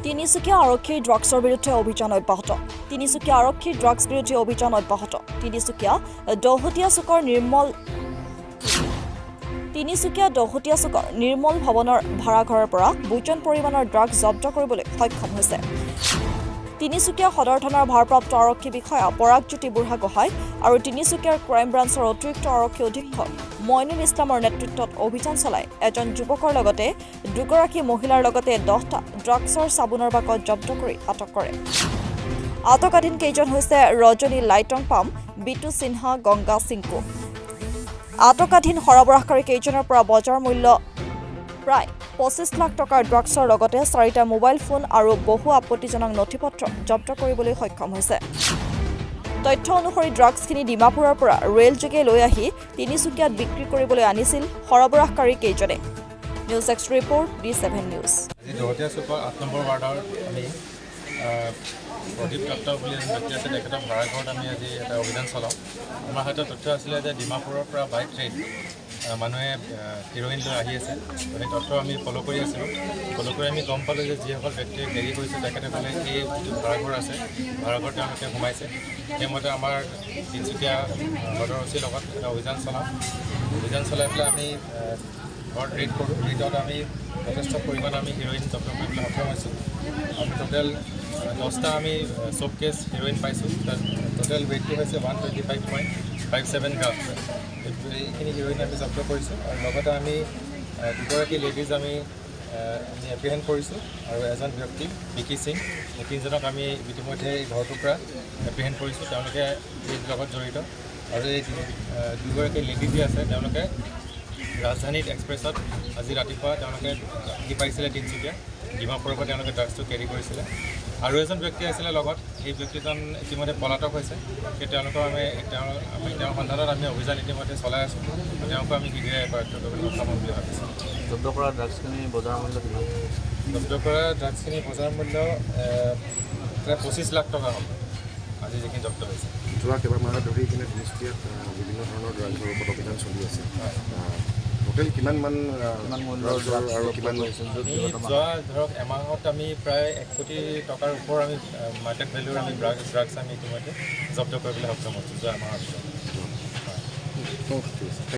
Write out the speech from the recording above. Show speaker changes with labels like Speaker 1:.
Speaker 1: তিনিচুকীয়া আৰক্ষীৰ ড্ৰাগছৰ বিৰুদ্ধে অভিযান অব্যাহত তিনিচুকীয়া আৰক্ষীৰ ড্ৰাগছ বিৰোধী অভিযান অব্যাহত তিনিচুকীয়া দহতীয়া চুকৰ নিৰ্মল ভৱনৰ ভাড়াঘৰৰ পৰা বুজন পৰিমাণৰ ড্ৰাগছ জব্দ কৰিবলৈ সক্ষম হৈছে তিনিচুকীয়া সদৰ থানাৰ ভাৰপ্ৰাপ্ত আৰক্ষী বিষয়া পৰাগজ্যোতি বুঢ়াগোহাঁই আৰু তিনিচুকীয়াৰ ক্ৰাইম ব্ৰাঞ্চৰ অতিৰিক্ত আৰক্ষী অধীক্ষক মইনুল ইছলামৰ নেতৃত্বত অভিযান চলাই এজন যুৱকৰ লগতে দুগৰাকী মহিলাৰ লগতে 10টা ড্ৰাগছৰ চাবোনৰ বাকচ জব্দ কৰি আটক কৰে আটকাধীন কেইজন হৈছে ৰজনী লাইটং পাম বিটু সিনহা গংগা সিংকু আটকাধীন সৰবৰাহকাৰী কেইজনৰ পৰা বজাৰ মূল্য প্ৰায় 25 লাখ টকাৰ ড্ৰাগছৰ লগতে 4টা মোবাইল ফোন আৰু বহু আপত্তিজনক নথিপত্ৰ জব্দ কৰিবলৈ সক্ষম হৈছে তথ্য অনুসৰি ড্ৰাগছখিনি ডিমাপুৰৰ পৰা ৰেলযোগে লৈ আহি তিনিচুকীয়াত বিক্ৰী কৰিবলৈ আনিছিল সৰবৰাহকাৰী কেইজনে news X report D7 news
Speaker 2: দহতীয়া চুকৰ 8 নম্বৰ ৱাৰ্ডৰ আমি প্ৰদীপ দত্ত বুলি এজন ব্যক্তি আছে তেখেতৰ ভাড়াঘৰত আমি আজি এটা অভিযান চলাওঁ আমাৰ হাতত তথ্য আছিলে যে ডিমাপুৰৰ পৰা বাইক ট্ৰেইন মানুহে হিৰ'ইন লৈ আহি আছে সেই তথ্য আমি ফ'ল' কৰি আছিলোঁ ফ'ল' কৰি আমি গম পালোঁ যে যিসকল ব্যক্তিয়ে কেৰি কৰিছে তেখেতসকলে এই যিটো ভাড়াঘৰ আছে ভাড়াঘৰ তেওঁলোকে সোমাইছে সেইমতে আমাৰ তিনিচুকীয়া সদৰ অচিৰ লগত এটা অভিযান চলাই পেলাই আমি ঘৰত ৰেড কৰোঁ ৰেডত আমি যথেষ্ট পৰিমাণে আমি হিৰ'ইন জব্দ কৰিবলৈ সক্ষম হৈছোঁ আমি টোটেল 10টা আমি চব কেছ হিৰ'ইন পাইছোঁ তাত টোটেল ৱেইটটো হৈছে 125.57 গ্ৰাম এইখিনি হিৰ'ইন আমি জব্দ কৰিছোঁ আৰু লগতে আমি দুগৰাকী লেডিজ আমি এপ্ৰিহেণ্ড কৰিছোঁ আৰু এজন ব্যক্তি বিকি সিং এই তিনিজনক আমি ইতিমধ্যে এই ঘৰটোৰ পৰা এপ্ৰিহেণ্ড কৰিছোঁ তেওঁলোকে এই লগত জড়িত আৰু এই দুগৰাকী লেডি যি আছে তেওঁলোকে ৰাজধানীত এক্সপ্ৰেছত আজি ৰাতিপুৱা তেওঁলোকে আহি পাইছিলে তিনিচুকীয়া ডিমাপুৰৰ পৰা তেওঁলোকে ড্ৰাগছটো কেৰি কৰিছিলে আৰু এজন ব্যক্তি আছিলে লগত এই ব্যক্তিজন ইতিমধ্যে পলাতক হৈছে সেই তেওঁলোকৰ আমি তেওঁৰ সন্ধানত আমি অভিযান ইতিমধ্যে চলাই আছোঁ তেওঁলোকক আমি শীঘ্ৰে কৰায়ত্ব কৰিবলৈ সক্ষম হ'ম বুলি ভাবিছোঁ
Speaker 3: জব্দ কৰা ড্ৰাগছখিনি বজাৰ মূল্য কিমান
Speaker 2: জব্দ কৰা ড্ৰাগছখিনি বজাৰ মূল্য প্ৰায় 25 লাখ টকা হ'ব আজি যিখিনি জব্দ হৈছে
Speaker 4: যোৱা কেইবামাহ ধৰি কিনে তিনিচুকীয়াত বিভিন্ন ধৰণৰ ড্ৰাগছৰ ওপৰত অভিযান চলি আছে টোটেল কিমান মূল্যৰ আৰু কিমান
Speaker 2: যোৱা ধৰক এমাহত আমি প্ৰায় 1 কোটি টকাৰ ওপৰ আমি মাৰ্কেট ভেলুৰ আমি ড্ৰাগছ আমি ইতিমধ্যে জব্দ কৰিবলৈ সক্ষম হৈছোঁ যোৱা এমাহৰ ভিতৰত